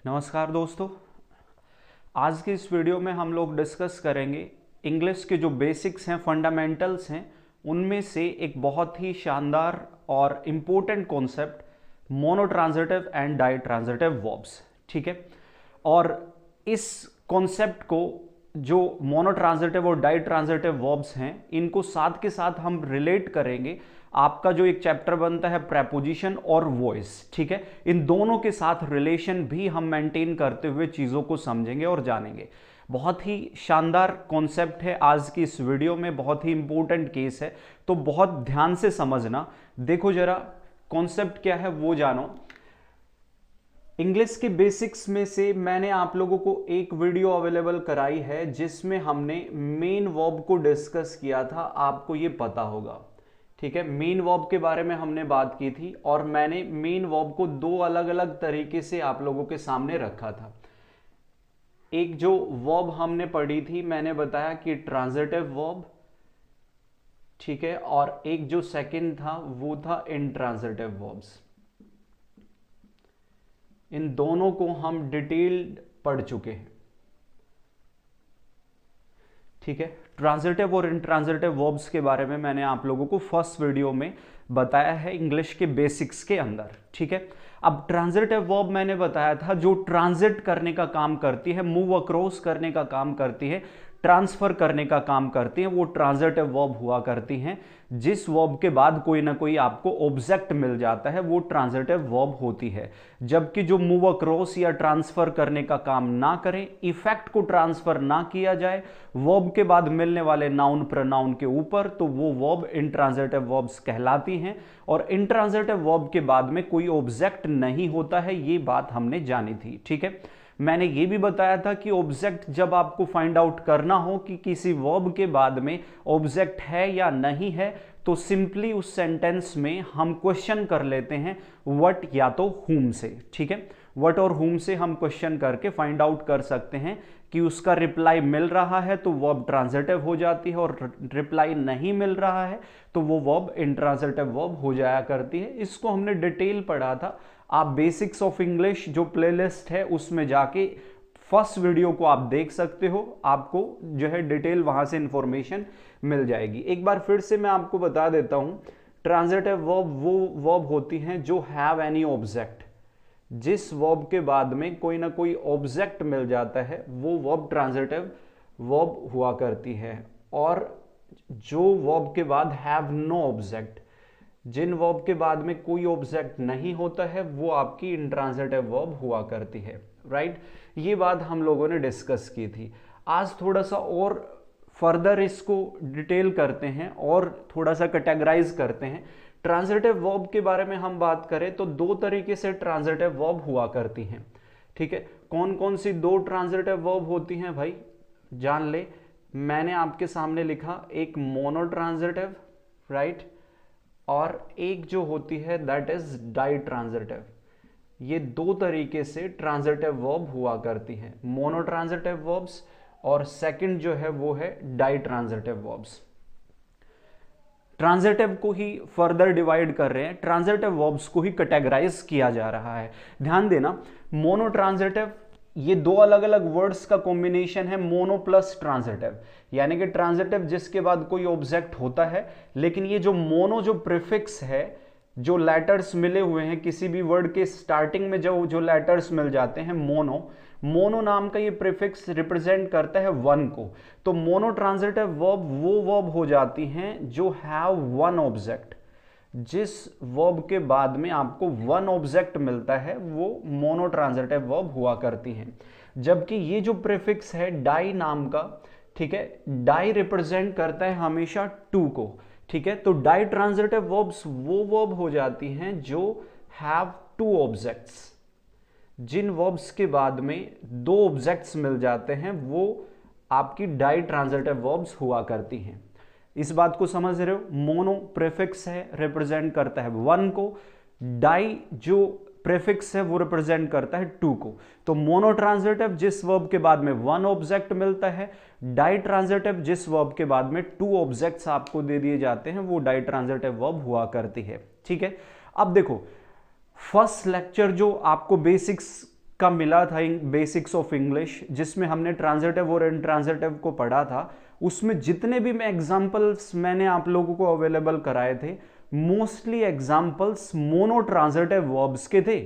नमस्कार दोस्तों। आज की इस वीडियो में हम लोग डिस्कस करेंगे इंग्लिश के जो बेसिक्स हैं, फंडामेंटल्स हैं, उनमें से एक बहुत ही शानदार और important concept monotransitive and ditransitive verbs. ठीक है, और इस कॉन्सेप्ट को जो मोनोट्रांजिटिव और डाइट्रांजिटिव वर्ब्स हैं इनको साथ के साथ हम रिलेट करेंगे। आपका जो एक चैप्टर बनता है प्रेपोजिशन और वॉइस, ठीक है, इन दोनों के साथ रिलेशन भी हम मेंटेन करते हुए चीज़ों को समझेंगे और जानेंगे। बहुत ही शानदार कॉन्सेप्ट है आज की इस वीडियो में, बहुत ही इंपॉर्टेंट केस है, तो बहुत ध्यान से समझना। देखो जरा कॉन्सेप्ट क्या है वो जानो। इंग्लिश के बेसिक्स में से मैंने आप लोगों को एक वीडियो अवेलेबल कराई है जिसमें हमने मेन वर्ब को डिस्कस किया था, आपको ये पता होगा। ठीक है, मेन वर्ब के बारे में हमने बात की थी और मैंने मेन वर्ब को दो अलग अलग तरीके से आप लोगों के सामने रखा था। एक जो वर्ब हमने पढ़ी थी, मैंने बताया कि ट्रांजिटिव वर्ब, ठीक है, और एक जो सेकंड था वो था इंट्रांजिटिव वर्ब्स। इन दोनों को हम डिटेल्ड पढ़ चुके हैं। ठीक है, ट्रांजिटिव और इंट्रांजिटिव वर्ब्स के बारे में मैंने आप लोगों को फर्स्ट वीडियो में बताया है इंग्लिश के बेसिक्स के अंदर। ठीक है, अब ट्रांजिटिव वर्ब मैंने बताया था जो ट्रांजिट करने का काम करती है, मूव अक्रॉस करने का काम करती है, ट्रांसफर करने का काम करती हैं, वो ट्रांजिटिव वर्ब हुआ करती हैं। जिस वर्ब के बाद कोई ना कोई आपको ऑब्जेक्ट मिल जाता है वो ट्रांजिटिव वर्ब होती है। जबकि जो मूव अक्रॉस या ट्रांसफर करने का काम ना करें, इफेक्ट को ट्रांसफर ना किया जाए वर्ब के बाद मिलने वाले नाउन प्रोनाउन के ऊपर, तो वो वर्ब इंट्रांजिटिव वर्ब्स कहलाती हैं। और इंट्रांजिटिव वर्ब के बाद में कोई ऑब्जेक्ट नहीं होता है, ये बात हमने जानी थी। ठीक है, मैंने ये भी बताया था कि ऑब्जेक्ट जब आपको फाइंड आउट करना हो कि किसी वर्ब के बाद में ऑब्जेक्ट है या नहीं है, तो सिंपली उस सेंटेंस में हम क्वेश्चन कर लेते हैं व्हाट या तो हुम से। ठीक है, व्हाट और हुम से हम क्वेश्चन करके फाइंड आउट कर सकते हैं कि उसका रिप्लाई मिल रहा है तो वर्ब ट्रांजिटिव हो जाती है, और रिप्लाई नहीं मिल रहा है तो वो वर्ब इंट्रांजिटिव वर्ब हो जाया करती है। इसको हमने डिटेल पढ़ा था। आप बेसिक्स ऑफ इंग्लिश जो प्लेलिस्ट है उसमें जाके फर्स्ट वीडियो को आप देख सकते हो, आपको जो है डिटेल वहां से इंफॉर्मेशन मिल जाएगी। एक बार फिर से मैं आपको बता देता हूं, ट्रांजिटिव वर्ब वो वर्ब होती हैं जो हैव एनी ऑब्जेक्ट। जिस वर्ब के बाद में कोई ना कोई ऑब्जेक्ट मिल जाता है वो वर्ब ट्रांजिटिव वर्ब हुआ करती है। और जो वर्ब के बाद हैव नो ऑब्जेक्ट, जिन वर्ब के बाद में कोई ऑब्जेक्ट नहीं होता है, वो आपकी इंट्रांजिटिव वर्ब हुआ करती है। राइट, ये बात हम लोगों ने डिस्कस की थी। आज थोड़ा सा और फर्दर इसको डिटेल करते हैं और थोड़ा सा कैटेगराइज करते हैं। ट्रांजिटिव वर्ब के बारे में हम बात करें तो दो तरीके से ट्रांजिटिव वर्ब हुआ करती हैं। ठीक है, कौन कौन सी दो ट्रांजिटिव वर्ब होती हैं भाई, जान ले। मैंने आपके सामने लिखा एक मोनोट्रांजिटिव, राइट, और एक जो होती है दैट इज डाइट्रांजिटिव। ये दो तरीके से ट्रांजिटिव वर्ब हुआ करती हैं, मोनोट्रांजिटिव वर्ब्स और सेकंड जो है वो है डाइट्रांजिटिव वर्ब्स। ट्रांजिटिव को ही फर्दर डिवाइड कर रहे हैं, ट्रांजिटिव वर्ब्स को ही कैटेगराइज किया जा रहा है। ध्यान देना, मोनोट्रांजिटिव ये दो अलग अलग वर्ड्स का कॉम्बिनेशन है, मोनो प्लस ट्रांजिटिव, यानी कि ट्रांजिटिव जिसके बाद कोई ऑब्जेक्ट होता है, लेकिन ये जो मोनो जो प्रीफिक्स है, जो लेटर्स मिले हुए हैं किसी भी वर्ड के स्टार्टिंग में जो जो लेटर्स मिल जाते हैं, मोनो, मोनो नाम का ये प्रीफिक्स रिप्रेजेंट करता है वन को। तो मोनो ट्रांजिटिव वर्ब वो वर्ब हो जाती हैं जो हैव वन ऑब्जेक्ट। जिस वर्ब के बाद में आपको वन ऑब्जेक्ट मिलता है वो मोनो ट्रांजिटिव वर्ब हुआ करती हैं। जबकि ये जो प्रीफिक्स है डाई नाम का, ठीक है, डाई रिप्रेजेंट करता है हमेशा टू को। ठीक है, तो डाई ट्रांजिटिव वर्ब्स वो वर्ब हो जाती हैं जो हैव टू ऑब्जेक्ट्स। जिन वर्ब्स के बाद में दो ऑब्जेक्ट्स मिल जाते हैं वो आपकी डाई ट्रांजिटिव वर्ब्स हुआ करती हैं। इस बात को समझ रहे हो, मोनो प्रीफिक्स है रिप्रेजेंट करता है वन को, डाई जो प्रीफिक्स है वो रिप्रेजेंट करता है टू को। तो मोनो ट्रांजिटिव जिस वर्ब के बाद में वन ऑब्जेक्ट मिलता है, डाई ट्रांजिटिव जिस वर्ब के बाद में टू ऑब्जेक्ट्स आपको दे दिए जाते हैं, वो डाई ट्रांजिटिव वर्ब हुआ करती है। ठीक है, अब देखो फर्स्ट लेक्चर जो आपको बेसिक्स का मिला था बेसिक्स ऑफ इंग्लिश, जिसमें हमने ट्रांजिटिव और इंट्रांजिटिव को पढ़ा था, उसमें जितने भी मैं एग्जाम्पल्स मैंने आप लोगों को अवेलेबल कराए थे, mostly examples mono transitive verbs के थे।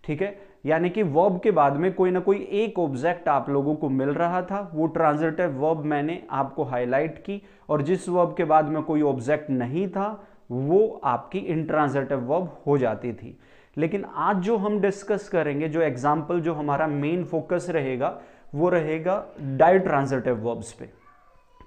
ठीक है, यानी कि वर्ब के बाद में कोई ना कोई एक ऑब्जेक्ट आप लोगों को मिल रहा था, वो ट्रांजिटिव वर्ब मैंने आपको हाईलाइट की, और जिस वर्ब के बाद में कोई ऑब्जेक्ट नहीं था वो आपकी इंट्रांजिटिव वर्ब हो जाती थी। लेकिन आज जो हम डिस्कस करेंगे, जो एग्जाम्पल, जो हमारा मेन फोकस रहेगा, वो रहेगा डाइट्रांजिटिव वर्ब्स पे।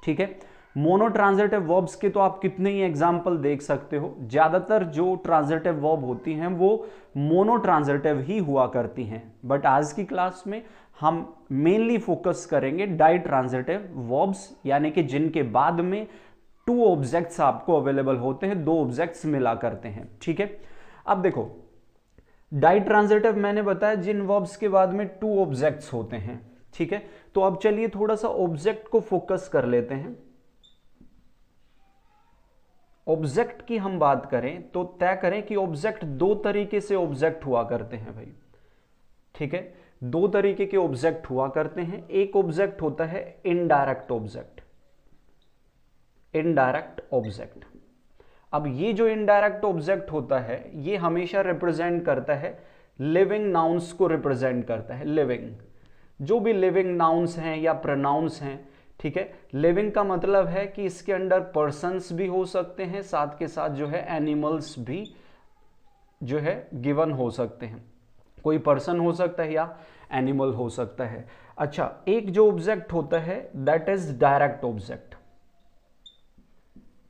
ठीक है, मोनो ट्रांजिटिव वर्ब्स के तो आप कितने ही एग्जाम्पल देख सकते हो, ज्यादातर जो ट्रांजिटिव वर्ब होती हैं वो मोनो ट्रांजिटिव ही हुआ करती हैं, बट आज की क्लास में हम मेनली फोकस करेंगे डाई ट्रांजिटिव वर्ब्स, यानी कि जिनके बाद में टू ऑब्जेक्ट्स आपको अवेलेबल होते हैं, दो ऑब्जेक्ट्स मिला करते हैं। ठीक है, अब देखो डाई ट्रांजिटिव मैंने बताया जिन वर्ब्स के बाद में टू ऑब्जेक्ट्स होते हैं। ठीक है, तो अब चलिए थोड़ा सा ऑब्जेक्ट को फोकस कर लेते हैं। ऑब्जेक्ट की हम बात करें तो तय करें कि ऑब्जेक्ट दो तरीके से ऑब्जेक्ट हुआ करते हैं भाई। ठीक है, दो तरीके के ऑब्जेक्ट हुआ करते हैं। एक ऑब्जेक्ट होता है इनडायरेक्ट ऑब्जेक्ट, इनडायरेक्ट ऑब्जेक्ट। अब ये जो इनडायरेक्ट ऑब्जेक्ट होता है ये हमेशा रिप्रेजेंट करता है लिविंग नाउन्स को रिप्रेजेंट करता है। लिविंग, जो भी लिविंग नाउन्स हैं या प्रोनाउंस हैं, ठीक है, लिविंग का मतलब है कि इसके अंदर पर्सन्स भी हो सकते हैं, साथ के साथ जो है एनिमल्स भी जो है गिवन हो सकते हैं। कोई पर्सन हो सकता है या एनिमल हो सकता है। अच्छा, एक जो ऑब्जेक्ट होता है दैट इज डायरेक्ट ऑब्जेक्ट।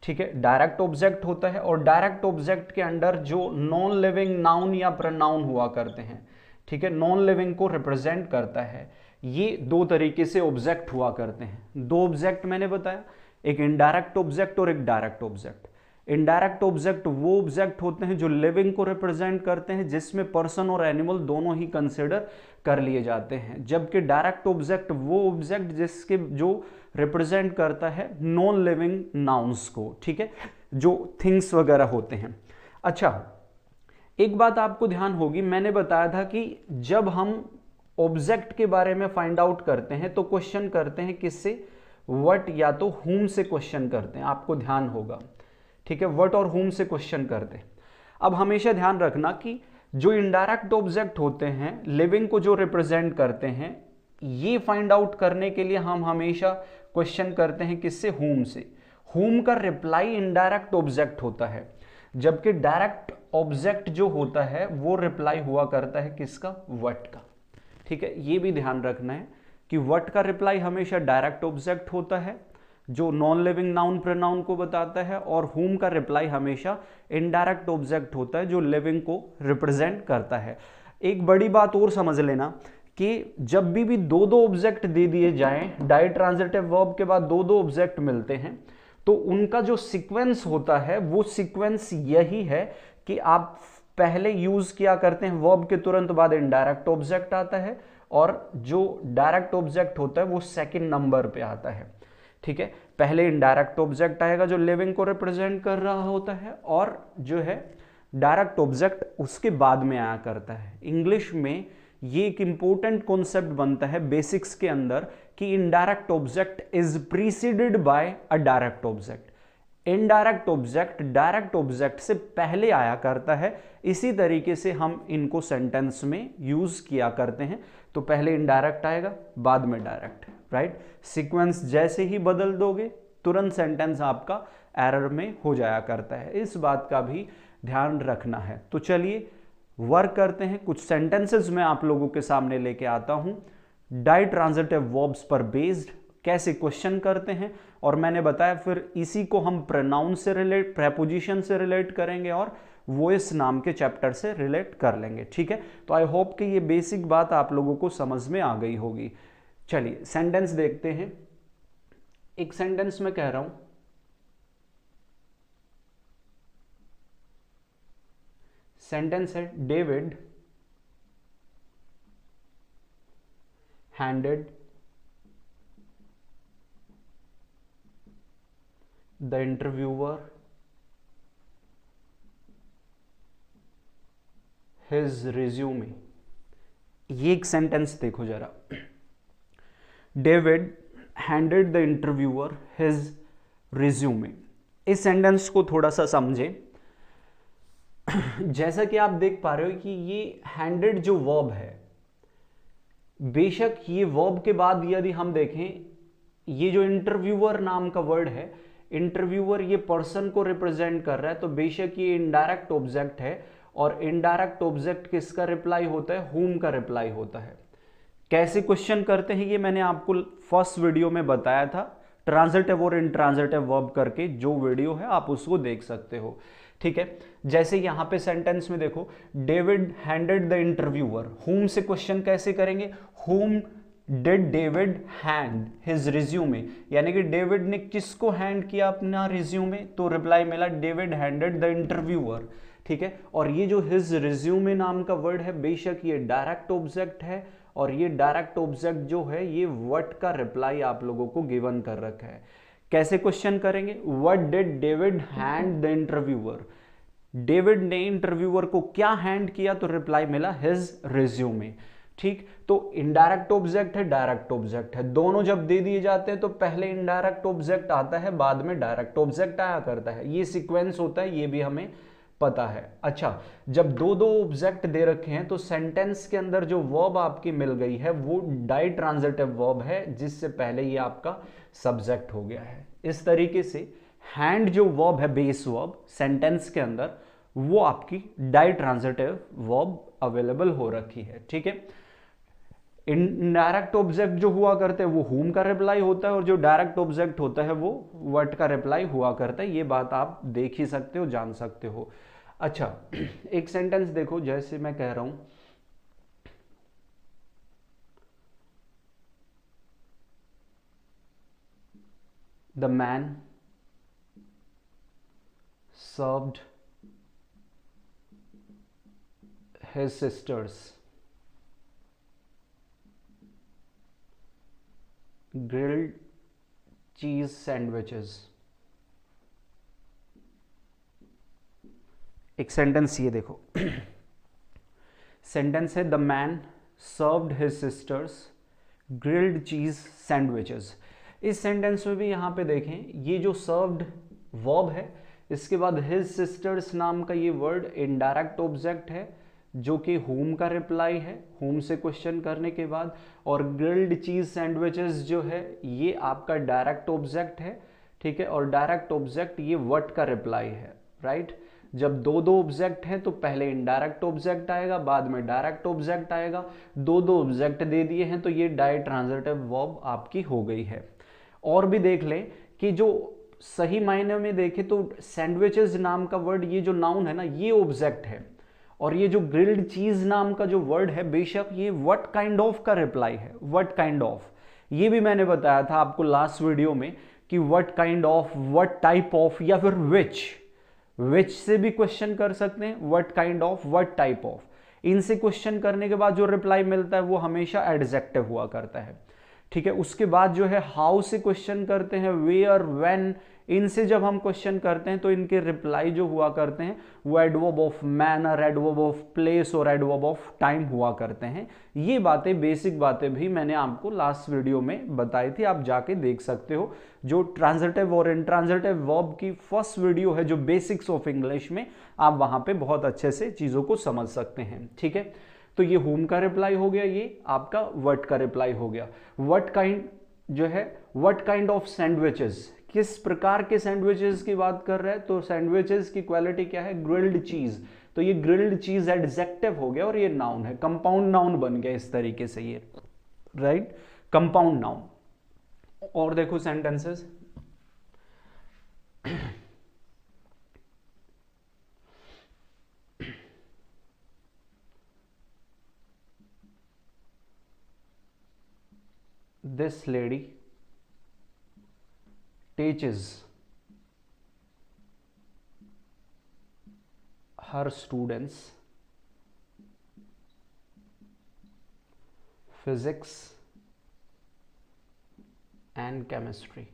ठीक है, डायरेक्ट ऑब्जेक्ट होता है, और डायरेक्ट ऑब्जेक्ट के अंदर जो नॉन लिविंग नाउन या प्रोनाउन हुआ करते हैं, ठीक है, नॉन लिविंग को रिप्रेजेंट करता है। ये दो तरीके से ऑब्जेक्ट हुआ करते हैं। दो ऑब्जेक्ट मैंने बताया, एक इनडायरेक्ट ऑब्जेक्ट और एक डायरेक्ट ऑब्जेक्ट। इनडायरेक्ट ऑब्जेक्ट वो ऑब्जेक्ट होते हैं जो लिविंग को रिप्रेजेंट करते हैं, जिसमें पर्सन और एनिमल दोनों ही कंसिडर कर लिए जाते हैं, जबकि डायरेक्ट ऑब्जेक्ट वो ऑब्जेक्ट जिसके जो रिप्रेजेंट करता है नॉन लिविंग नाउन्स को। ठीक है, जो थिंग्स वगैरह होते हैं। अच्छा, एक बात आपको ध्यान होगी, मैंने बताया था कि जब हम ऑब्जेक्ट के बारे में फाइंड आउट करते हैं तो क्वेश्चन करते हैं किससे, व्हाट या तो हुम से क्वेश्चन करते हैं, आपको ध्यान होगा। ठीक है, व्हाट और हुम से क्वेश्चन करते हैं। अब हमेशा ध्यान रखना कि जो इनडायरेक्ट ऑब्जेक्ट होते हैं लिविंग को जो रिप्रेजेंट करते हैं, ये फाइंड आउट करने के लिए हम हमेशा क्वेश्चन करते हैं किससे, हुम से। हुम का रिप्लाई इनडायरेक्ट ऑब्जेक्ट होता है, जबकि डायरेक्ट ऑब्जेक्ट जो होता है वो रिप्लाई हुआ करता है किसका, व्हाट का। ठीक है, ये भी ध्यान रखना है कि व्हाट का रिप्लाई हमेशा डायरेक्ट ऑब्जेक्ट होता है जो नॉन लिविंग नाउन प्रोनाउन को बताता है, और हुम का रिप्लाई हमेशा इनडायरेक्ट ऑब्जेक्ट होता है जो लिविंग को रिप्रेजेंट करता है। एक बड़ी बात और समझ लेना कि जब भी दो दो ऑब्जेक्ट दे दिए जाएं, डाई ट्रांजिटिव वर्ब के बाद दो दो ऑब्जेक्ट मिलते हैं, तो उनका जो सीक्वेंस होता है वो सीक्वेंस यही है कि आप पहले यूज किया करते हैं वर्ब के तुरंत बाद इनडायरेक्ट ऑब्जेक्ट आता है, और जो डायरेक्ट ऑब्जेक्ट होता है वो सेकंड नंबर पे आता है। ठीक है, पहले इनडायरेक्ट ऑब्जेक्ट आएगा जो लिविंग को रिप्रेजेंट कर रहा होता है, और जो है डायरेक्ट ऑब्जेक्ट उसके बाद में आया करता है। इंग्लिश में ये एक इंपॉर्टेंट कॉन्सेप्ट बनता है बेसिक्स के अंदर कि indirect object is preceded by a direct object. Indirect object direct object से पहले आया करता है। इसी तरीके से हम इनको सेंटेंस में यूज किया करते हैं, तो पहले इनडायरेक्ट आएगा बाद में डायरेक्ट, राइट। सीक्वेंस जैसे ही बदल दोगे तुरंत सेंटेंस आपका एरर में हो जाया करता है, इस बात का भी ध्यान रखना है। तो चलिए वर्क करते हैं, कुछ सेंटेंसेस मैं आप लोगों के सामने लेके आता हूं डाई ट्रांजिटिव वर्ब्स पर बेस्ड, कैसे क्वेश्चन करते हैं, और मैंने बताया फिर इसी को हम प्रोनाउन से रिलेट, प्रेपोजिशन से रिलेट करेंगे और वॉइस नाम के चैप्टर से रिलेट कर लेंगे। ठीक है, तो आई होप कि ये बेसिक बात आप लोगों को समझ में आ गई होगी। चलिए सेंटेंस देखते हैं। एक सेंटेंस में कह रहा हूं, सेंटेंस है David handed the interviewer his resume। ये एक सेंटेंस देखो जरा, David handed the interviewer his resume. इस सेंटेंस को थोड़ा सा समझें। जैसा कि आप देख पा रहे हो कि ये हैंडेड जो वर्ब है, बेशक ये वर्ब के बाद यदि हम देखें, ये जो इंटरव्यूअर नाम का वर्ड है, इंटरव्यूअर ये पर्सन को रिप्रेजेंट कर रहा है, तो बेशक ये इनडायरेक्ट ऑब्जेक्ट है, और इनडायरेक्ट ऑब्जेक्ट किसका रिप्लाई होता है? हुम का रिप्लाई होता है। कैसे क्वेश्चन करते हैं ये मैंने आपको फर्स्ट वीडियो में बताया था, ट्रांजिटिव और इंट्रांजिटिव वर्ब करके, जो वीडियो है आप उसको देख सकते हो। ठीक है, जैसे यहां पे सेंटेंस में देखो, डेविड हैंडेड द इंटरव्यूअर, हुम से क्वेश्चन कैसे करेंगे? हुम did David hand his resume, यानी कि डेविड ने किसको हैंड किया अपना रिज्यूमे? तो रिप्लाई मिला डेविड हैंडेड द इंटरव्यूअर। ठीक है, और ये जो हिज रिज्यूमे नाम का वर्ड है, बेशक ये डायरेक्ट ऑब्जेक्ट है, और ये डायरेक्ट ऑब्जेक्ट जो है ये व्हाट का रिप्लाई आप लोगों को गिवन कर रखा है। कैसे क्वेश्चन करेंगे? What did David hand the interviewer, David ने इंटरव्यूअर को क्या हैंड किया? तो रिप्लाई मिला हिज रिज्यूमे। ठीक, तो इनडायरेक्ट ऑब्जेक्ट है, डायरेक्ट ऑब्जेक्ट है, दोनों जब दे दिए जाते हैं तो पहले इनडायरेक्ट ऑब्जेक्ट आता है, बाद में डायरेक्ट ऑब्जेक्ट आया करता है, ये सीक्वेंस होता है, ये भी हमें पता है। अच्छा, जब दो दो ऑब्जेक्ट दे रखे हैं तो सेंटेंस के अंदर जो वर्ब आपकी मिल गई है वो डाई ट्रांजिटिव वर्ब है, जिससे पहले ये आपका सब्जेक्ट हो गया है। इस तरीके से हैंड जो वर्ब है, बेस वर्ब सेंटेंस के अंदर, वो आपकी डाई ट्रांजिटिव वर्ब अवेलेबल हो रखी है। ठीक है, इनडायरेक्ट ऑब्जेक्ट जो हुआ करते हैं वो हुम का रिप्लाई होता है, और जो डायरेक्ट ऑब्जेक्ट होता है वो व्हाट का रिप्लाई हुआ करता है। ये बात आप देख ही सकते हो, जान सकते हो। अच्छा, एक सेंटेंस देखो, जैसे मैं कह रहा हूं, the man served his sisters grilled cheese sandwiches. एक सेंटेंस ये देखो, सेंटेंस है the man served his sisters grilled cheese sandwiches. इस सेंटेंस में भी यहां पे देखें, ये जो सर्व्ड वर्ब है, इसके बाद हिज सिस्टर्स नाम का ये वर्ड इनडायरेक्ट ऑब्जेक्ट है, जो कि हुम का रिप्लाई है, हुम से क्वेश्चन करने के बाद, और ग्रिल्ड चीज सैंडविचेस जो है ये आपका डायरेक्ट ऑब्जेक्ट है। ठीक है, और डायरेक्ट ऑब्जेक्ट ये व्हाट का रिप्लाई है, राइट। जब दो दो ऑब्जेक्ट हैं तो पहले इनडायरेक्ट ऑब्जेक्ट आएगा, बाद में डायरेक्ट ऑब्जेक्ट आएगा। दो दो ऑब्जेक्ट दे दिए हैं तो ये डाई ट्रांजिटिव वर्ब आपकी हो गई है। और भी देख लें कि जो सही मायने में देखें तो सैंडविचेस नाम का वर्ड, ये जो नाउन है ना, ये ऑब्जेक्ट है, और ये जो ग्रिल्ड चीज नाम का जो वर्ड है, बेशक ये व्हाट काइंड ऑफ का रिप्लाई है। व्हाट काइंड ऑफ, ये भी मैंने बताया था आपको लास्ट वीडियो में कि what kind of, what type of, या फिर विच से भी क्वेश्चन कर सकते हैं, what kind of, what type of. इनसे क्वेश्चन करने के बाद जो रिप्लाई मिलता है वो हमेशा एडजेक्टिव हुआ करता है। ठीक है, उसके बाद जो है हाउ से क्वेश्चन करते हैं, वेयर, व्हेन, इनसे जब हम क्वेश्चन करते हैं तो इनके रिप्लाई जो हुआ करते हैं वो adverb of manner, adverb of place और एडवर्ब ऑफ टाइम हुआ करते हैं। ये बातें, बेसिक बातें भी मैंने आपको लास्ट वीडियो में बताई थी, आप जाके देख सकते हो। जो ट्रांजिटिव और इंट्रांजिटिव वर्ब की फर्स्ट वीडियो है, जो बेसिक्स ऑफ इंग्लिश में, आप वहां पे बहुत अच्छे से चीजों को समझ सकते हैं। ठीक है, तो ये हुम का रिप्लाई हो गया, ये आपका व्हाट का रिप्लाई हो गया। व्हाट काइंड जो है, व्हाट काइंड ऑफ सैंडविचेस, किस प्रकार के सैंडविचेस की बात कर रहे हैं, तो सैंडविचेस की क्वालिटी क्या है? ग्रिल्ड चीज। तो ये ग्रिल्ड चीज एडजेक्टिव हो गया और ये नाउन है, कंपाउंड नाउन बन गया इस तरीके से ये, राइट, कंपाउंड नाउन। और देखो sentences, this lady teaches her students physics and chemistry।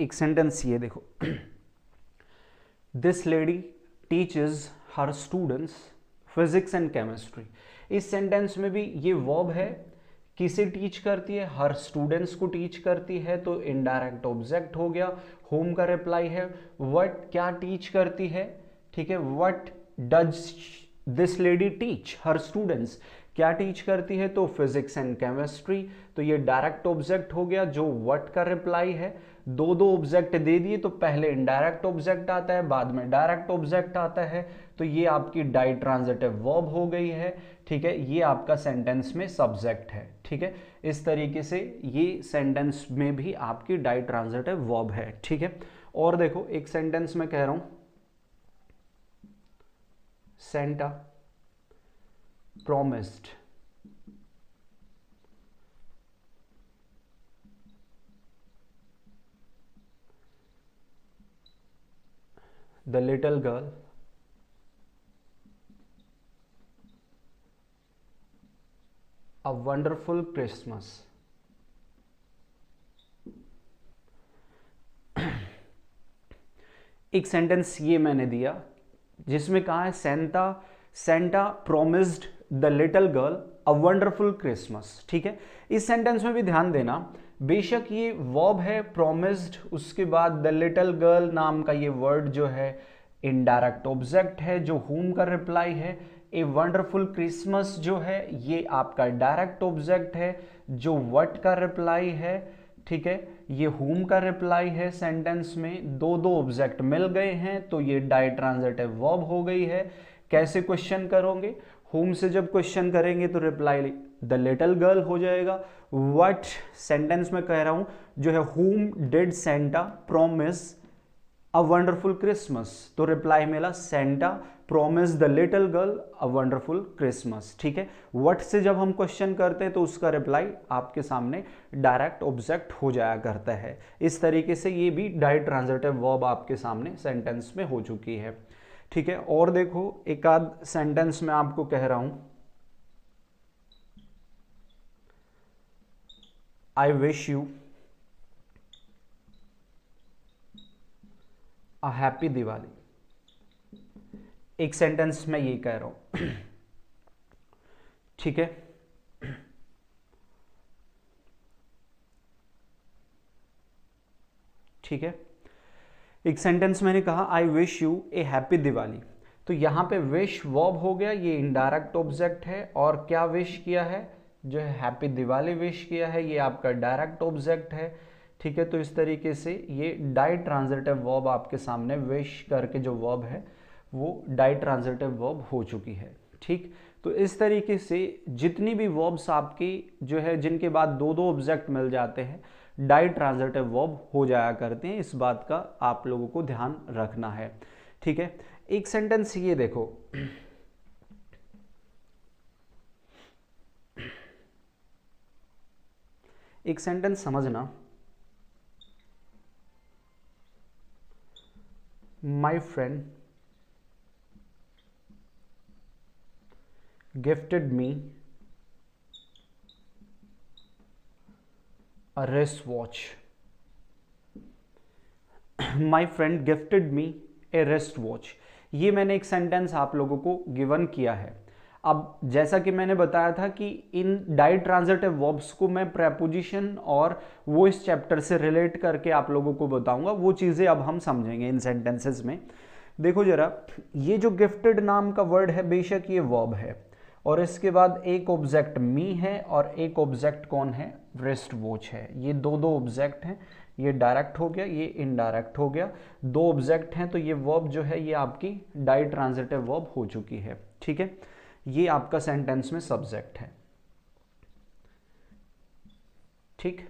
एक सेंटेंस ये देखो, this lady teaches her students physics and chemistry. इस सेंटेंस में भी ये वर्ब है, किसे टीच करती है, हर स्टूडेंट्स को टीच करती है, तो इनडायरेक्ट ऑब्जेक्ट हो गया। होम का रिप्लाई है व्हाट, क्या टीच करती है, ठीक है, what does this lady teach her students, क्या टीच करती है, तो फिजिक्स एंड केमिस्ट्री, तो ये डायरेक्ट ऑब्जेक्ट हो गया जो व्हाट का रिप्लाई है। दो दो ऑब्जेक्ट दे दिए तो पहले इनडायरेक्ट ऑब्जेक्ट आता है, बाद में डायरेक्ट ऑब्जेक्ट आता है, तो ये आपकी डाई ट्रांजिटिव वर्ब हो गई है, ठीक है। ये आपका सेंटेंस में सब्जेक्ट है, ठीक है। इस तरीके से ये सेंटेंस में भी आपकी डाई ट्रांजिटिव वर्ब है, ठीक है। और देखो एक सेंटेंस में कह रहा हूं, Santa promised the little girl a wonderful Christmas। एक सेंटेंस ये मैंने दिया जिसमें कहा है Santa promised the little girl a wonderful Christmas, ठीक है। इस सेंटेंस में भी ध्यान देना, बेशक ये वर्ब है प्रोमिस्ड, उसके बाद द लिटिल गर्ल नाम का ये वर्ड जो है इनडायरेक्ट ऑब्जेक्ट है जो होम का रिप्लाई है। ए वंडरफुल क्रिसमस जो है ये आपका डायरेक्ट ऑब्जेक्ट है जो व्हाट का रिप्लाई है, ठीक है। ये होम का रिप्लाई है। सेंटेंस में दो दो ऑब्जेक्ट मिल गए हैं तो ये डाई ट्रांजिटिव वर्ब हो गई है। कैसे क्वेश्चन करोगे, होम से जब क्वेश्चन करेंगे तो रिप्लाई द लिटिल गर्ल हो जाएगा। व्हाट सेंटेंस में कह रहा हूं जो है home did Santa promise a wonderful Christmas, तो रिप्लाई मिला Santa promise the little girl a wonderful Christmas, ठीक है। व्हाट से जब हम क्वेश्चन करते हैं तो उसका रिप्लाई आपके सामने डायरेक्ट ऑब्जेक्ट हो जाया करता है। इस तरीके से ये भी डाई ट्रांजिटिव वर्ब आपके सामने सेंटेंस में हो चुकी है, ठीक है। और देखो एक आध सेंटेंस में आपको कह रहा हूं, I wish you a happy Diwali. एक सेंटेंस में ये कह रहा हूं, ठीक है। ठीक है, एक सेंटेंस मैंने कहा I wish U A happy Diwali, तो यहां पे विश वर्ब हो गया, ये इनडायरेक्ट ऑब्जेक्ट है, और क्या विश किया है, जो है हैप्पी दिवाली विश किया है, ये आपका डायरेक्ट ऑब्जेक्ट है, ठीक है। तो इस तरीके से ये डाई ट्रांजिटिव वर्ब आपके सामने विश करके जो वर्ब है वो डाई ट्रांजिटिव वर्ब हो चुकी है, ठीक। तो इस तरीके से जितनी भी वर्ब्स आपकी जो है जिनके बाद दो दो ऑब्जेक्ट मिल जाते हैं डाई ट्रांजिटिव वर्ब हो जाया करते हैं, इस बात का आप लोगों को ध्यान रखना है, ठीक है। एक सेंटेंस ये देखो, एक सेंटेंस समझना, माई friend gifted me a wristwatch। My friend gifted me a wristwatch। ये मैंने एक सेंटेंस आप लोगों को गिवन किया है। अब जैसा कि मैंने बताया था कि इन डाई ट्रांजिटिव वर्ब्स को मैं प्रेपोजिशन और वो इस चैप्टर से रिलेट करके आप लोगों को बताऊंगा, वो चीज़ें अब हम समझेंगे इन सेंटेंसेस में। देखो जरा, ये जो गिफ्टेड नाम का वर्ड है बेशक ये वर्ब है, और इसके बाद एक ऑब्जेक्ट मी है और एक ऑब्जेक्ट कौन है, रिस्ट वॉच है। ये दो दो ऑब्जेक्ट हैं, ये डायरेक्ट हो गया, ये इनडायरेक्ट हो गया, दो ऑब्जेक्ट हैं, तो ये वर्ब जो है ये आपकी डाई ट्रांजिटिव वर्ब हो चुकी है, ठीक है। ये आपका सेंटेंस में सब्जेक्ट है, ठीक।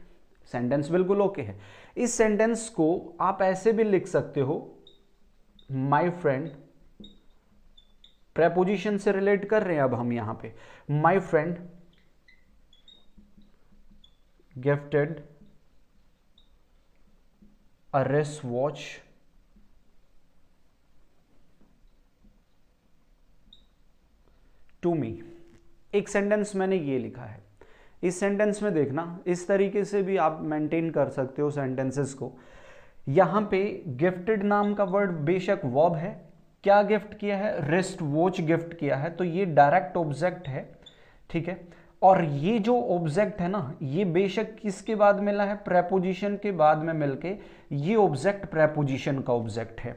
सेंटेंस बिल्कुल ओके है। इस सेंटेंस को आप ऐसे भी लिख सकते हो, माई फ्रेंड, प्रेपोजिशन से रिलेट कर रहे हैं अब हम यहां पे, my friend gifted a wrist watch to me. एक सेंटेंस मैंने ये लिखा है, इस सेंटेंस में देखना इस तरीके से भी आप मेंटेन कर सकते हो सेंटेंसेस को। यहां पे गिफ्टेड नाम का वर्ड बेशक वर्ब है, क्या गिफ्ट किया है? रिस्ट वॉच गिफ्ट किया है। तो ये डायरेक्ट ऑब्जेक्ट है, ठीक है। और ये जो ऑब्जेक्ट है ना, ये बेशक किसके बाद मिला है? प्रेपोजिशन के बाद में मिलके ये ऑब्जेक्ट प्रेपोजिशन का ऑब्जेक्ट है।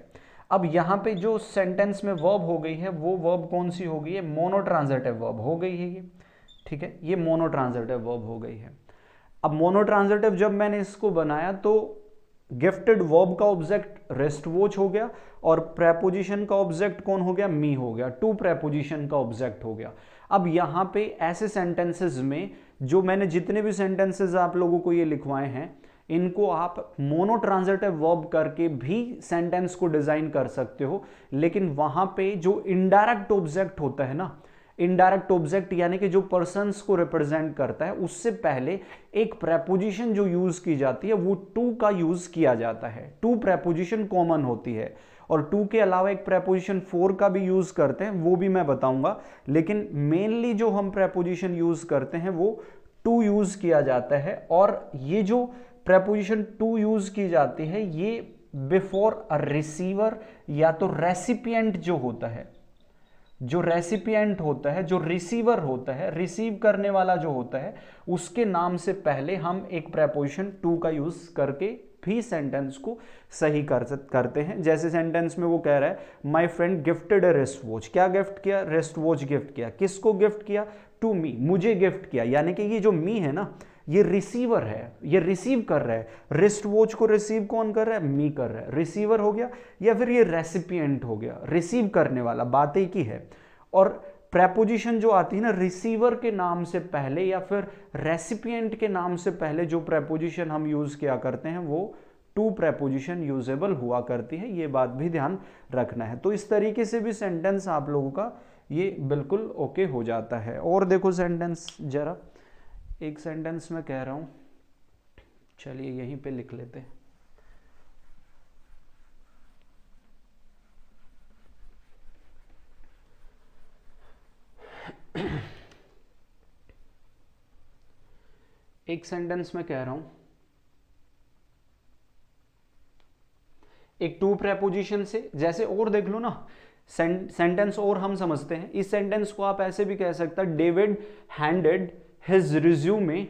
अब यहाँ पे जो सेंटेंस में वर्ब हो गई है वो वर्ब कौन सी हो गई है? मोनोट्रांजिटिव वर्ब हो गई है ये, ठीक है। ये मोनोट्रांजिटिव वर्ब हो गई है। अब मोनोट्रांजिटिव जब मैंने इसको बनाया तो गिफ्टेड वर्ब का ऑब्जेक्ट रेस्ट वॉच हो गया और प्रेपोजिशन का ऑब्जेक्ट कौन हो गया? मी हो गया। टू प्रेपोजिशन का ऑब्जेक्ट हो गया। अब यहां पे ऐसे सेंटेंसेस में जो मैंने जितने भी सेंटेंसेस आप लोगों को ये लिखवाए हैं, इनको आप मोनोट्रांजिटिव वर्ब करके भी सेंटेंस को डिजाइन कर सकते हो। लेकिन वहां पे जो इनडायरेक्ट ऑब्जेक्ट होता है ना, इनडायरेक्ट ऑब्जेक्ट यानी कि जो पर्सन्स को रिप्रेजेंट करता है, उससे पहले एक प्रेपोजिशन जो यूज की जाती है वो टू का यूज किया जाता है। टू प्रेपोजिशन कॉमन होती है और टू के अलावा एक प्रेपोजिशन फोर का भी यूज करते हैं, वो भी मैं बताऊंगा। लेकिन मेनली जो हम प्रेपोजिशन यूज करते हैं वो टू यूज किया जाता है। और ये जो प्रेपोजिशन टू यूज की जाती है ये बिफोर अ रिसीवर या तो रेसिपिएंट जो होता है, जो रेसिपिएंट होता है, जो रिसीवर होता है, रिसीव करने वाला जो होता है, उसके नाम से पहले हम एक प्रेपोजिशन टू का यूज करके भी सेंटेंस को सही करते हैं। जैसे सेंटेंस में वो कह रहा है my friend gifted a wrist watch. क्या गिफ्ट किया? रिस्ट वॉच गिफ्ट किया। किसको गिफ्ट किया? टू मी, मुझे गिफ्ट किया। यानी कि ये जो मी है ना, ये रिसीवर है, ये रिसीव कर रहा है। रिस्ट वॉच को रिसीव कौन कर रहा है? मी कर रहा है। रिसीवर हो गया या फिर ये रेसिपिएंट हो गया, रिसीव करने वाला, बात एक ही है। और प्रेपोजिशन जो आती है ना, रिसीवर के नाम से पहले या फिर रेसिपिएंट के नाम से पहले जो प्रेपोजिशन हम यूज किया करते हैं वो टू प्रेपोजिशन यूजेबल हुआ करती है। ये बात भी ध्यान रखना है। तो इस तरीके से भी सेंटेंस आप लोगों का ये बिल्कुल ओके हो जाता है। और देखो सेंटेंस, जरा एक सेंटेंस में कह रहा हूं, चलिए यहीं पे लिख लेते हैं। एक सेंटेंस में कह रहा हूं, एक टू प्रेपोजिशन से, जैसे और देख लो ना, सेंटेंस और हम समझते हैं। इस सेंटेंस को आप ऐसे भी कह सकते हैं, David handed his resume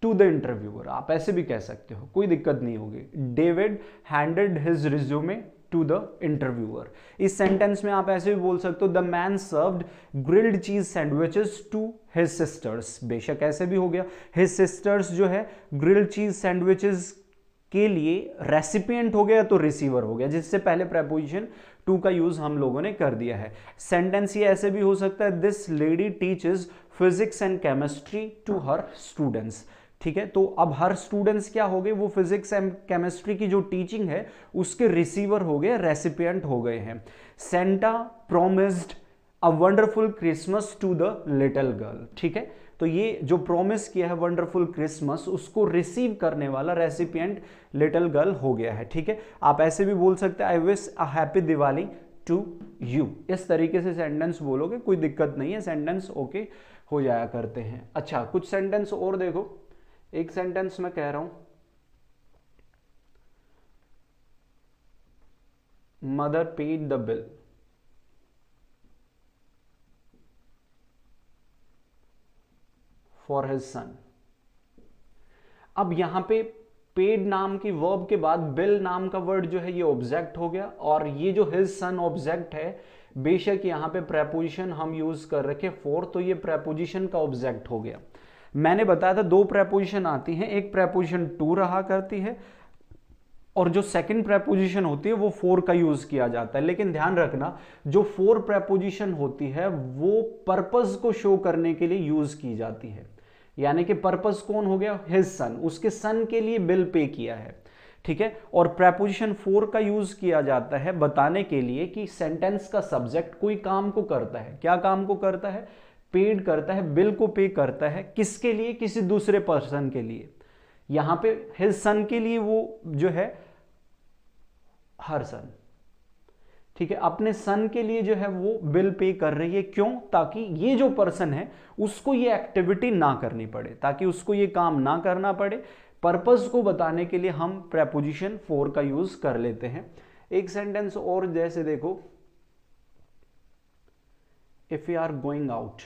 to the interviewer. आप ऐसे भी कह सकते हो, कोई दिक्कत नहीं होगी। David handed his resume to the interviewer. इस सेंटेंस में आप ऐसे भी बोल सकते हो, the man served grilled cheese sandwiches to his sisters. बेशक ऐसे भी हो गया। हिज सिस्टर्स जो है ग्रिल्ड चीज सैंडविचेस के लिए रेसिपिएंट हो गया तो रिसीवर हो गया, जिससे पहले प्रेपोजिशन टू का यूज हम लोगों ने कर दिया है। सेंटेंस ये ऐसे भी हो सकता है, this lady teaches physics and chemistry to her students. ठीक है, तो अब हर स्टूडेंट्स क्या हो गए? वो फिजिक्स एंड केमिस्ट्री की जो टीचिंग है उसके रिसीवर हो गए, रेसिपिएंट हो गए हैं। Santa promised a wonderful Christmas to the little girl. ठीक है, तो ये जो प्रॉमिस किया है वंडरफुल क्रिसमस, उसको रिसीव करने वाला रेसिपिएंट लिटिल गर्ल हो गया है। ठीक है, आप ऐसे भी बोल सकते हैं, I wish a happy Diwali to you. इस तरीके से सेंटेंस बोलोगे, कोई दिक्कत नहीं है, सेंटेंस ओके हो जाया करते हैं। अच्छा, कुछ सेंटेंस और देखो। एक सेंटेंस में कह रहा हूं, mother paid the bill for his son. अब यहां पे पेड नाम की वर्ब के बाद बिल नाम का वर्ड जो है ये ऑब्जेक्ट हो गया, और ये जो हिज सन ऑब्जेक्ट है, बेशक यहां पे प्रेपोजिशन हम यूज कर रखे फॉर, तो ये प्रेपोजिशन का ऑब्जेक्ट हो गया। मैंने बताया था दो प्रेपोजिशन आती हैं, एक प्रेपोजिशन टू रहा करती है और जो सेकंड प्रेपोजिशन होती है वो फोर का यूज किया जाता है। लेकिन ध्यान रखना, जो फोर प्रेपोजिशन होती है वो पर्पस को शो करने के लिए यूज की जाती है। यानी कि पर्पस कौन हो गया? हिज सन, उसके सन के लिए बिल पे किया है। ठीक है, और प्रेपोजिशन फोर का यूज किया जाता है बताने के लिए कि सेंटेंस का सब्जेक्ट कोई काम को करता है। क्या काम को करता है? पेड करता है, बिल को पे करता है। किसके लिए? किसी दूसरे पर्सन के लिए। यहां पे हिज सन के लिए वो जो है हर सन, ठीक है, अपने सन के लिए जो है वो बिल पे कर रही है। क्यों? ताकि ये जो पर्सन है उसको ये एक्टिविटी ना करनी पड़े, ताकि उसको ये काम ना करना पड़े। पर्पस को बताने के लिए हम प्रेपोजिशन फोर का यूज कर लेते हैं। एक सेंटेंस और जैसे देखो, if you are going out,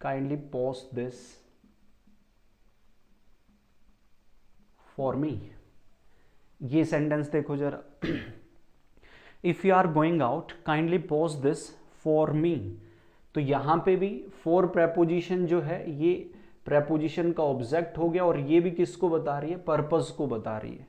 kindly pause this for me. ये सेंटेंस देखो जरा, if you are going out kindly pause this for me. तो यहां पे भी फॉर प्रेपोजिशन जो है ये प्रेपोजिशन का ऑब्जेक्ट हो गया, और ये भी किसको बता रही है, पर्पस को बता रही है।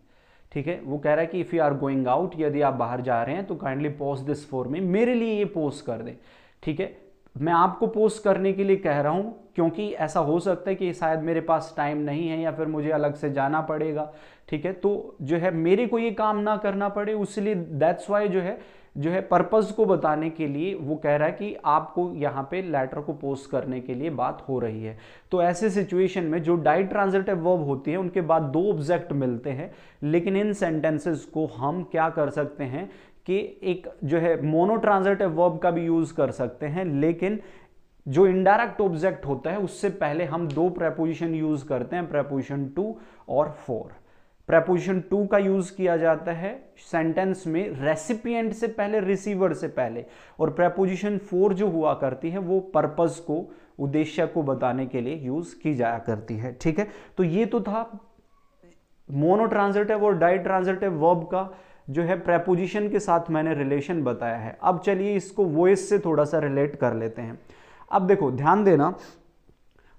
ठीक है, वो कह रहा है कि if you are going out, यदि आप बाहर जा रहे हैं तो kindly pause this for me, मेरे लिए ये पोस्ट कर दे। ठीक है, मैं आपको पोस्ट करने के लिए कह रहा हूं क्योंकि ऐसा हो सकता है कि शायद मेरे पास टाइम नहीं है या फिर मुझे अलग से जाना पड़ेगा। ठीक है, तो जो है मेरे को ये काम ना करना पड़े, उसलिए दैट्स वाई जो है पर्पस को बताने के लिए वो कह रहा है कि आपको यहाँ पे लेटर को पोस्ट करने के लिए बात हो रही है। तो ऐसे सिचुएशन में जो डाई ट्रांजिटिव वर्ब होती है उनके बाद दो ऑब्जेक्ट मिलते हैं, लेकिन इन सेंटेंसेस को हम क्या कर सकते हैं कि एक जो है मोनो ट्रांजिटिव वर्ब का भी यूज कर सकते हैं, लेकिन जो इनडायरेक्ट ऑब्जेक्ट होता है उससे पहले हम दो प्रेपोजिशन यूज करते हैं, प्रेपोजिशन टू और फॉर। प्रेपोजिशन टू का यूज किया जाता है सेंटेंस में रेसिपिएंट से पहले, रिसीवर से पहले, और प्रेपोजिशन फोर जो हुआ करती है वो पर्पस को, उद्देश्य को बताने के लिए यूज की जाया करती है। ठीक है, तो ये तो था मोनो ट्रांजिटिव और डाई ट्रांजिटिव वर्ब का जो है प्रेपोजिशन के साथ मैंने रिलेशन बताया है। अब चलिए इसको वॉइस से थोड़ा सा रिलेट कर लेते हैं। अब देखो ध्यान देना,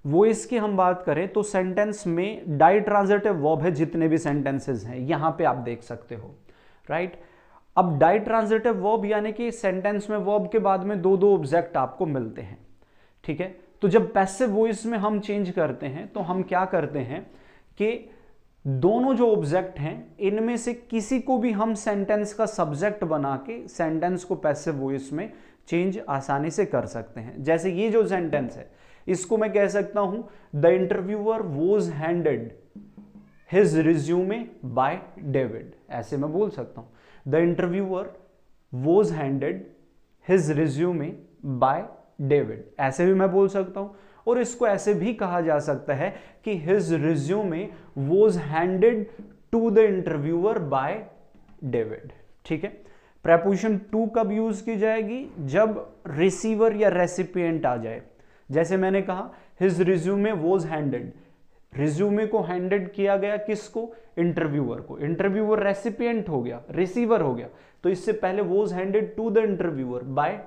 वॉइस की हम बात करें तो सेंटेंस में डाई ट्रांजिटिव वर्ब है, जितने भी सेंटेंसेस हैं यहां पे आप देख सकते हो, राइट। अब डाई ट्रांजिटिव वर्ब यानी कि सेंटेंस में वर्ब के बाद में दो दो ऑब्जेक्ट आपको मिलते हैं। ठीक है, तो जब पैसिव वॉइस में हम चेंज करते हैं तो हम क्या करते हैं कि दोनों जो ऑब्जेक्ट हैं इनमें से किसी को भी हम सेंटेंस का सब्जेक्ट बना के सेंटेंस को पैसिव वॉइस में चेंज आसानी से कर सकते हैं। जैसे ये जो सेंटेंस है इसको मैं कह सकता हूं, the interviewer was handed his resume by David, ऐसे मैं बोल सकता हूं, the interviewer was handed his resume by David, ऐसे भी मैं बोल सकता हूं। और इसको ऐसे भी कहा जा सकता है कि his resume was handed to the interviewer by David. ठीक है, प्रेपोजिशन टू कब यूज की जाएगी, जब रिसीवर या रेसिपिएंट आ जाए। जैसे मैंने कहा his resume was handed, resume को हैंडेड किया गया किसको, इंटरव्यूअर को, इंटरव्यूअर रेसिपिएंट हो गया, रिसीवर हो गया, तो इससे पहले was handed to the interviewer by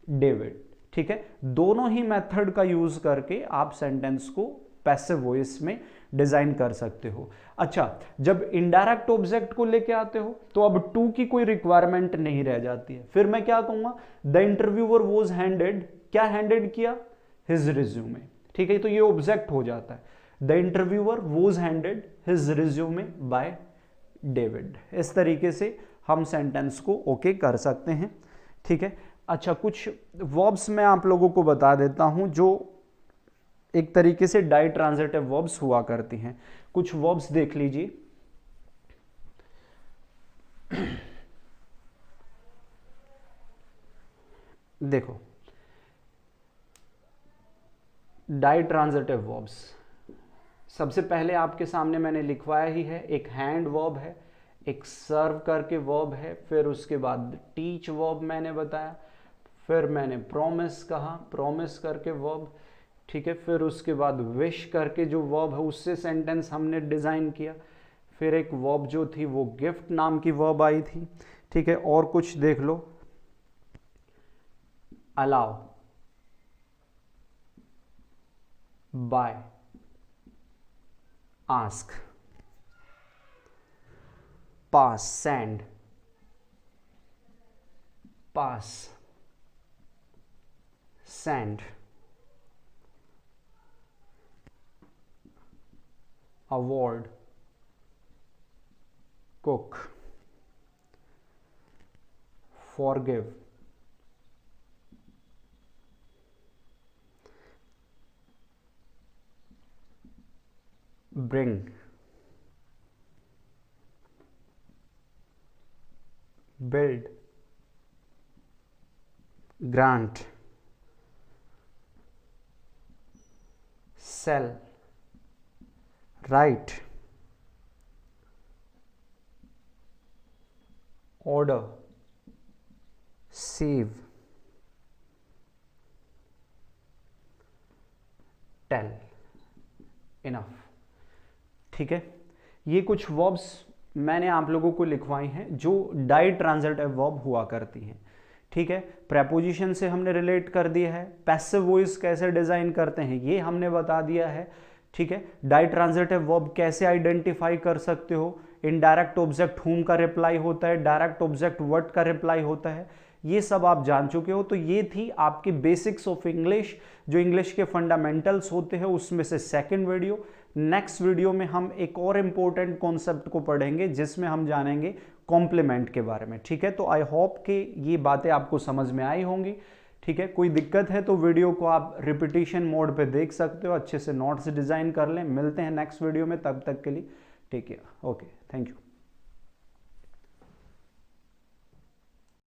David. ठीक है, दोनों ही मेथड का यूज करके आप सेंटेंस को पैसिव वॉइस में डिजाइन कर सकते हो। अच्छा, जब इनडायरेक्ट ऑब्जेक्ट को लेके आते हो तो अब टू की कोई रिक्वायरमेंट नहीं रह जाती है, फिर मैं क्या कहूंगा, द इंटरव्यूअर वॉज हैंडेड, क्या हैंडेड किया, हिज रिज्यूमे। ठीक है, तो ये ऑब्जेक्ट हो जाता है, the interviewer was handed his resume by David. इस तरीके से हम सेंटेंस को ओके कर सकते हैं। ठीक है, अच्छा कुछ वर्ब्स मैं आप लोगों को बता देता हूं जो एक तरीके से डाई ट्रांजिटिव वर्ब्स हुआ करती हैं। कुछ वर्ब्स देख लीजिए, देखो डाई ट्रांजिटिव वर्ब्स, सबसे पहले आपके सामने मैंने लिखवाया ही है, एक हैंड वर्ब है, एक सर्व करके वर्ब है, फिर उसके बाद टीच वर्ब मैंने बताया, फिर मैंने प्रॉमिस कहा, प्रॉमिस करके वर्ब। ठीक है, फिर उसके बाद विश करके जो वर्ब है उससे सेंटेंस हमने डिजाइन किया, फिर एक वर्ब जो थी वो गिफ्ट नाम की वर्ब आई थी। ठीक है, और कुछ देख लो, allow, buy, ask, pass, send, pass, send, award, cook, forgive, bring, build, grant, sell, write, order, save, tell, enough. ठीक है, ये कुछ वर्ब्स मैंने आप लोगों को लिखवाई हैं जो डाई ट्रांजिटिव वर्ब हुआ करती हैं। ठीक है, प्रेपोजिशन से हमने रिलेट कर दिया है, पैसिव वॉइस कैसे डिजाइन करते हैं ये हमने बता दिया है। ठीक है, डाई ट्रांजिटिव वर्ब कैसे आइडेंटिफाई कर सकते हो, इनडायरेक्ट ऑब्जेक्ट हुम का रिप्लाई होता है, डायरेक्ट ऑब्जेक्ट व्हाट का रिप्लाई होता है, ये सब आप जान चुके हो। तो ये थी आपकी बेसिक्स ऑफ इंग्लिश, जो इंग्लिश के फंडामेंटल्स होते हैं उसमें से सेकंड वीडियो। नेक्स्ट वीडियो में हम एक और इंपॉर्टेंट कॉन्सेप्ट को पढ़ेंगे जिसमें हम जानेंगे कॉम्प्लीमेंट के बारे में। ठीक है, तो आई होप कि ये बातें आपको समझ में आई होंगी। ठीक है, कोई दिक्कत है तो वीडियो को आप रिपीटिशन मोड पे देख सकते हो, अच्छे से नोट्स डिजाइन कर लें। मिलते हैं नेक्स्ट वीडियो में, तब तक के लिए take care. Okay, thank you.